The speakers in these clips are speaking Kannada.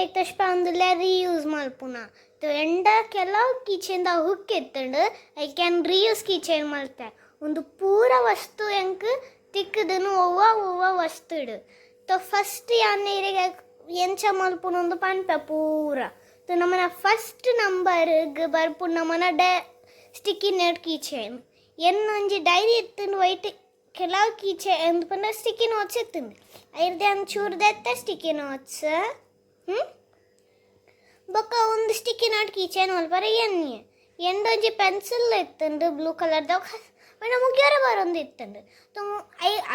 ಇರೆಗ್ ತಶ್ಪ ಒಂದುಲ್ಲ ರೀಯೂಸ್ ಮಲ್ಪುನ ಎಂಡ ಕೆಲವು ಕಿಚನ್ದ ಹುಕ್ ಎತ್ತಂಡು ಐ ಕ್ಯಾನ್ ರೀಯೂಸ್ ಕಿಚನ್ ಮಲ್ತೆ ಒಂದು ಪೂರ ವಸ್ತು ಎಂಕ್ ತಿಕ್ಕದನು ಒವ್ವ ವಸ್ತು ಇಡು ಫಸ್ಟ್ ಯಾನ್ ಇರೆಗೆ ಎಂಚ ಮಲ್ಪುನ ಒಂದು ಪನ್ಪೆ ಪೂರ ನಮ್ಮನ ಫಸ್ಟ್ ನಂಬರ್ಗ್ ಬರ್ಪುನ ನಮ್ಮನ ಸ್ಟಿಕ್ಕಿ ನೋಟ್ ಕೀಚೇನ್ ಒಂಜಿ ಡೈರಿ ಎತ್ತಂಡು ವೈಟ್ ಕೆಲವು ಕೀಚೆ ಎಂದು ಪಂಡ ಸ್ಟಿಕ್ಕಿ ನೋಟ್ಸ್ ಎತ್ತಂಡು ಐರ್ದೆ ಚೂರ್ದೆತ್ತ ಸ್ಟಿಕ್ಕಿ ನೋಟ್ಸ್ ಬೊಕ್ಕ ಒಂದು sticky note keychain ಮಲ್ಪರ ಎಂಡೊಂಜಿ pencil ಎತ್ತಂಡು blue ಕಲರ್ದ ಪಂಡ ಮುಗ್ಯಾರ ಬರೊಂದು ಇತ್ತಂಡು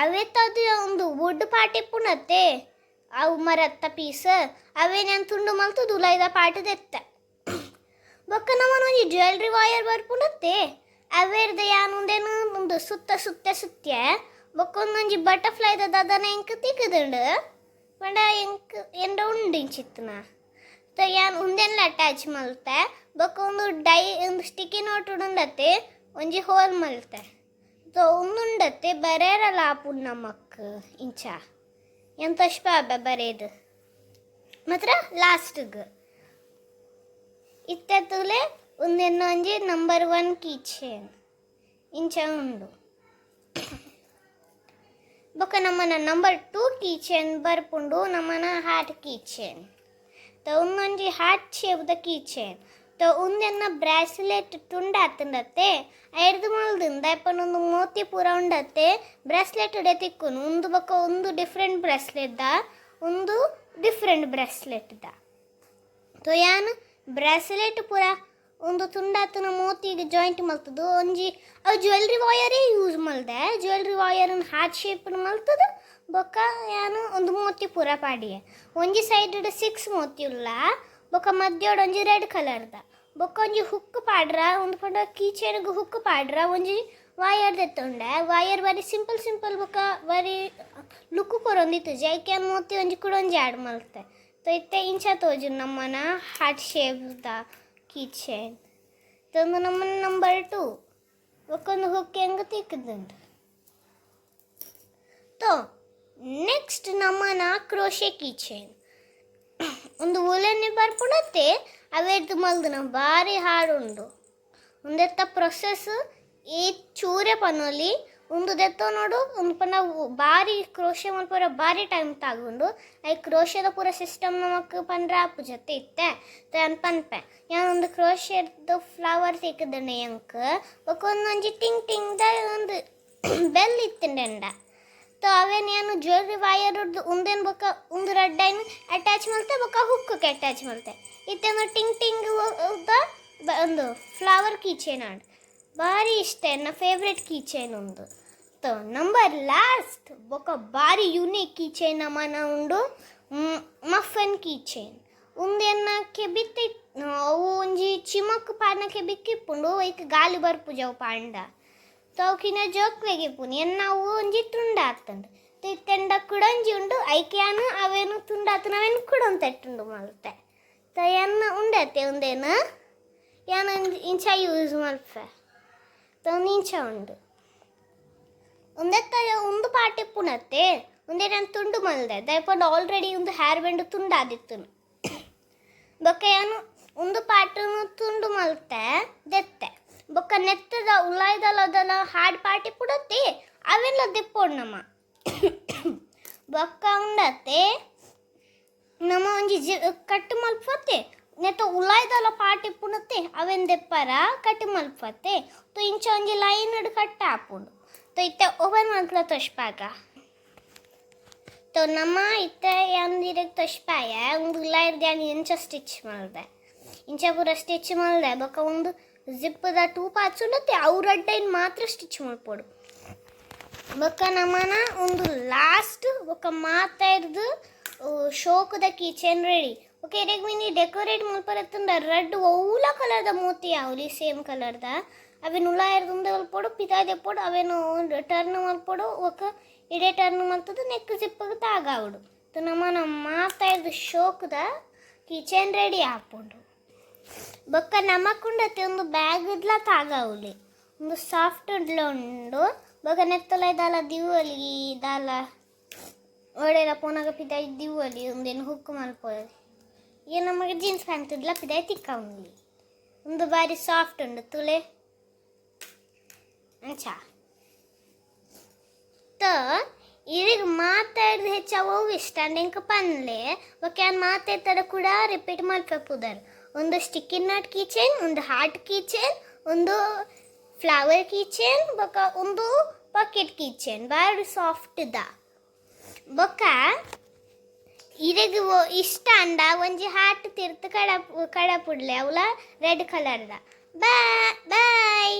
ಅವೆತ್ತದು ಒಂದು ವುಡ್ ಪಾಟಿ ಪುಣತ್ತೆ ಅವು ಮರತ್ತ ಪೀಸ್ ಅವೇ ನಾನು ತುಂಡು ಮಲ್ತು ದುಲೈದ ಪಾಟದೆತ್ತ ಬೊಕ್ಕ ನಮ್ಮನ ಒಂಜಿ ಜ್ಯುವೆಲ್ರಿ ವಾಯರ್ ಬರ್ಪುಣತ್ತೆ ಅವೇರ್ದ ಯಾನುಂದೇನು ಒಂದು ಸುತ್ತ ಬೊಕ್ಕ ಒಂದೊಂಜಿ ಬಟರ್ಫ್ಲೈದ ದದನ ಎಂಕ್ ತಿಕ್ಕದುಂಡು ಪಂಡ ಎಂಕ್ ಎಂಡ ಉಂಡಿಂಚಿತ್ತನ ಯಾನ್ ಉಂದೆನ್ಲ ಅಟ್ಯಾಚ್ ಮಲ್ತೆ ಬೊಕ್ಕ ಒಂದು ಸ್ಟಿಕ್ಕಿ ನೋಟ್ ಉಂಡತ್ತೆ ಒಂಜಿ ಹೋಲ್ ಮಲ್ತೆ ಉಂದುಂಡತ್ತೆ ಬರೇರಲ್ಲ ಆಪುಂಡು ನಮಕ್ ಇಂಚ ಎಂತ ಅಷ್ಟಾಬ ಬರೇದು ಮಾತ್ರ ಲಾಸ್ಟ್ಗೆ ಇತ್ತೆತ್ತುಲೆ ಒಂಜಿ ನಂಬರ್ 1 ಕೀಚೇನ್ ಇಂಚ ಉಂಡು ಬೊಕ್ಕ ನಮ್ಮನ ನಂಬರ್ 2 ಕೀಚೇನ್ ಬರ್ಪುಂಡು ನಮ್ಮನ hat keychain ಒಂದೊಂಜಿ hat ಶೇಪ್ದ keychain ಒಂದೆನ್ನ bracelet ತುಂಡ ಆತಂಡತ್ತೆ ಐರ್ದು ಮಲ್ದಿಂದ ಒಂದು ಮೋತಿ ಪೂರ ಉಂಡತ್ತೆ ಬ್ರಾಸ್ಲೆಟ್ ಉಡೆ ತಿಕ್ಕುನು ಒಂದು ಬೊಕ್ಕ ಒಂದು ಡಿಫ್ರೆಂಟ್ ಬ್ರಾಸ್ಲೆಟ್ದ ಒಂದು ಡಿಫ್ರೆಂಟ್ ಬ್ರಾಸ್ಲೆಟ್ದ ಯಾನ್ ಬ್ರಾಸ್ಲೆಟ್ ಪೂರ ಒಂದು ತುಂಡಾತನ ಮೋತಿಗೆ ಜಾಯಿಂಟ್ ಮಲ್ತದು ಒಂಜಿ ಅವು ಜ್ಯುವೆಲ್ರಿ ವಾಯರೇ ಯೂಸ್ ಮಲ್ದೆ ಜ್ಯುವೆಲ್ರಿ ವಾಯರನ್ನು ಹಾರ್ಟ್ ಶೇಪ್ನ ಮಲ್ತದ ಬೊಕ್ಕ ಯಾನು ಒಂದು ಮೋತಿ ಪೂರ ಪಾಡಿಯೆ ಒಂಜಿ ಸೈಡ್ 6 ಮೋತಿ ಉಲ್ಲ ಬೊಕ್ಕ ಮಧ್ಯೋಡು ಒಂಜಿ ರೆಡ್ ಕಲರ್ದ ಬೊಕ್ಕ ಒಂಜಿ ಹುಕ್ ಪಾಡ್ರ ಒಂದು ಪಂಡ ಕೀಚೇನ್ಗೆ ಹುಕ್ ಪಾಡ್ರ ಒಂಜಿ ವಾಯರ್ ದೆತ್ತೊಂಡೆ ವಾಯರ್ ಬಾರಿ ಸಿಂಪಲ್ ಬೊಕ್ಕ ಬಾರಿ ಲುಕ್ ಕೊರೊಂದಿತ್ತು ಜೈಕೆ ಮೋತಿ ಒಂಜಿ ಕೂಡ ಒಂಜಿ ಆಡ್ ಮಲ್ತೆ ಇತ್ತೆ ಇಂಚ ತೋಜು ನಮ್ಮನ ಹಾರ್ಟ್ ಶೇಪ್ದ ಕೀಚೇನ್ ತಂದು ನಮ್ಮನ ನಂಬರ್ 2 ಬೊಕ್ಕೊಂದು ಹುಕ್ ಹೆಂಗೆ ತಿಕ್ಕದುಂಡು ನೆಕ್ಸ್ಟ್ ನಮ್ಮನ ಕ್ರೋಶೆ ಕೀಚೇನ್ ಒಂದು ಉಲೆನ್ನಿ ಬರ್ಪುಣತ್ತೆ ಅವೇರ್ದು ಮಲ್ದು ನಾವು ಭಾರಿ ಹಾಡುಂಡು ಒಂದೆತ್ತ ಪ್ರೊಸೆಸ್ ಈ ಚೂರೆ ಪನೊಲಿ ಒಂದು ದೆತ್ತೋ ನೋಡು ಒಂದು ಪನ ಭಾರಿ ಕ್ರೋಶೆ ಮಲ್ಪರ ಭಾರಿ ಟೈಮ್ ತಗೊಂಡು ಐ ಕ್ರೋಶೆದ ಪೂರ ಸಿಸ್ಟಮ್ ನಮಕ್ ಪಂಡ್ರ ಆಪು ಜೊತೆ ಇತ್ತೆ ಪನ್ಪೆ ಯಾನೊಂದು ಕ್ರೋಶೆದ ಫ್ಲವರ್ ಸಿಕ್ಕದಣ್ಣ ಎಂಕ್ ಒಂದೊಂಜಿ ಟಿಂಗ್ದ ಒಂದು ಬೆಲ್ ಇತ್ತಂಡೆಂಡ ಅವೇನು ಏನು ಜ್ಯುವೆಲ್ರಿ ವಾಯರ್ ಉಂದೇನು ಬೊಕ್ಕ ಒಂದು ರೆಡ್ ಐನ್ ಅಟ್ಯಾಚ್ ಮಲ್ತೆ ಬೊಕ್ಕ ಹುಕ್ಕಕ್ಕೆ ಅಟ್ಯಾಚ್ ಮಲ್ತೆ ಇತ್ತೇನು ಟಿಂಗ್ ಒಂದು ಫ್ಲವರ್ ಕೀಚೇನ್ ಆಡ್ ಭಾರಿ ಇಷ್ಟ ನನ್ನ ಫೇವ್ರೆಟ್ ಕೀಚೇನ್ ಉಂದು ನಂಬರ್ ಲಾಸ್ಟ್ ಬೊಕ್ಕ ಭಾರಿ ಯುನೀಕ್ ಕೀಚೇನ್ ನಮ್ಮನ ಉಂಡು ಮಫನ್ ಕೀಚೇನ್ ಉಂದೇನ ಕೆಬಿತ್ತಿ ಅವು ಒಂಜಿ ಚಿಮಕ್ ಪಾನಕ್ಕೆ ಬಿಕ್ಕಿಪ್ಪುಂಡು ಐಕ್ ಗಾಲಿ ಬರ್ಪುಜವು ಪಾಂಡ ತೌಕಿನ ಜೋಕ್ವೆಗೆ ಪುನಿ ಎನ್ನಾವು ಒಂಜಿ ತುಂಡ ಆಗ್ತಂಡು ತಿತ್ತಂಡ ಕುಡಂಜಿ ಉಂಡು ಐಕ್ಯಾನು ಅವೇನು ತುಂಡಾತು ನಾವೇನು ಕುಡೊಂದು ತಟ್ಟುಂಡು ಮಲ್ತೆ ಎನ್ನ ಉಂಡತ್ತೆ ಒಂದೇನು ಯಾನು ಇಂಚ ಯೂಸ್ ಮಲ್ಪೆ ಒಂದು ಇಂಚ ಉಂಡು ಒಂದೆತ್ತ ಒಂದು ಪಾಟಿ ಪುಣತ್ತೆ ಒಂದೇ ನಾನು ತುಂಡು ಮಲ್ದೆ ದಯಪಂಡು ಆಲ್ರೆಡಿ ಒಂದು ಹೇರ್ ಬ್ಯಾಂಡ್ ತುಂಡಾದಿತ್ತು ಬೊಕ್ಕ ಯಾನು ಒಂದು ಪಾಟನು ತುಂಡು ಮಲ್ತೆ ದೆತ್ತೆ ಬೊಕ್ಕ ನೆತ್ತದ ಉಲಾಯ್ದಲ್ಲ ಹಾಡ್ ಪಾಟಿ ಪುಡತ್ತೆ ಅವೆಲ್ಲ ದೆಪ್ಪೋಡು ನಮ್ಮ ಬೊಕ್ಕ ಉಂಡತ್ತೆ ನಮ್ಮ ಒಂಜಿ ಕಟ್ಟು ಮಲ್ಪತ್ತೆ ನೆತ್ತ ಉಲಾಯ್ದಲ್ಲ ಪಾಟಿ ಪುಣತ್ತೆ ಅವೆನ್ ದೆಪ್ಪರ ಕಟ್ಟು ಮಲ್ಪತ್ತೆ ಇಂಚ ಒಂಜಿ ಲೈನ್ ಕಟ್ಟ ಹಾಪುಂಡು ಇತ್ತೆ ಓಪನ್ ಮಲ್ಪಲ ತೊಷ್ಪಾಗ ನಮ್ಮ ಇತ್ತೆ ಅಂದಿರಗೆ ತೊಷ್ಪಾಯ ಒಂದು ಉಲಾಯ್ದ ಇಂಚ ಸ್ಟಿಚ್ ಮಲ್ದೆ ಇಂಚ ಪೂರ ಸ್ಟಿಚ್ ಮಲ್ದೆ ಬೊಕ್ಕ ಒಂದು ಜಿಪ್ಪದ 2 ಪಾರ್ಟ್ಸ್ ಉಂಡತ್ತೆ ಅವು ರಡ್ಡೈನ್ ಮಾತ್ರ ಸ್ಟಿಚ್ ಮಾಡ್ಕೊಡು ಬೊಕ್ಕ ನಮ್ಮನ ಒಂದು ಲಾಸ್ಟ್ ಬೊಕ್ಕ ಮಾತಾಡ್ದು ಶೋಕದ ಕೀಚೇನ್ ರೆಡಿ ಓಕೆ ಇರೆಗ್ ಮಿನಿ ಡೆಕೋರೇಟ್ ಮಲ್ಪರತ್ತಂದ ರೆಡ್ ಒವ್ಲ ಕಲರ್ದ ಮೋತಿ ಯಾವಲಿ ಸೇಮ್ ಕಲರ್ದ ಅವೇನು ಉಲಾಯರ್ದು ಮಲ್ಪೊಡು ಪಿತಾದೆ ಪೋಡು ಅವೇನು ಟರ್ನ್ ಮಲ್ಪೊಡು ಒಕ್ಕ ಇಡೇ ಟರ್ನ್ ಮಲ್ತದ ನೆಕ್ ಜಿಪ್ಪಗೆ ತಾಗಾವುಡು ನಮ್ಮನ ಮಾತಾಡ್ದು ಶೋಕದ ಕೀಚೇನ್ ರೆಡಿ ಹಾಕೊಂಡು ಬೊಕ್ಕ ನಮಕುಂಡತ್ತೆ ಒಂದು ಬ್ಯಾಗ್ ಇಡ್ಲ ತಾಗಾವುಲಿ ಒಂದು ಸಾಫ್ಟ್ ಇಡ್ಲ ಉಂಡು ಬೊಕ್ಕ ನೆತ್ತಲ ಇದಾಲ ದಿವಲಿ ಇದಾಲ ಒಡೆಲ ಪೋನಾಗ ಪಿದ ದಿವಲಿ ಒಂದೇನು ಹುಕ್ಕು ಮಲ್ಪೊಲಿ ಈಗ ನಮಗೆ ಜೀನ್ಸ್ ಪ್ಯಾಂಟ್ ಲಪ್ಪಿದೆ ತಿಕ್ಕ ಒಂದು ಬಾರಿ ಸಾಫ್ಟ್ ಉಂಡು ತುಳೆ ಅಂಚ ಇದೀಗ ಮಾತಾಡಿದ ಹೆಚ್ಚವು ಇಷ್ಟ ಅಂಕ ಪನ್ಲೆ ಒಕ್ಯಾನ್ ಮಾತಾಡ್ತಾರ ಕೂಡ ರಿಪೀಟ್ ಮಾಡ್ಕೋಪುದರ್ ಒಂದು ಸ್ಟಿಕ್ಕಿ ನಾಟ್ ಕೀಚೇನ್ ಒಂದು ಹಾರ್ಟ್ ಕೀಚೇನ್ ಒಂದು ಫ್ಲವರ್ ಕೀಚೇನ್ ಬೊಕ ಒಂದು ಪಾಕೆಟ್ ಕೀಚೇನ್ ಬಾರಿ ಸಾಫ್ಟ್ ದ ಬೊಕ ಇದೀಗ ಇಷ್ಟ ಅಂಡ ಒಂಜಿ ಹಾರ್ಟ್ ತಿರ್ತು ಕಡ ಪುಡ್ಲೆ ಅವಳ ರೆಡ್ ಕಲರ್ದ ಬಾಯ್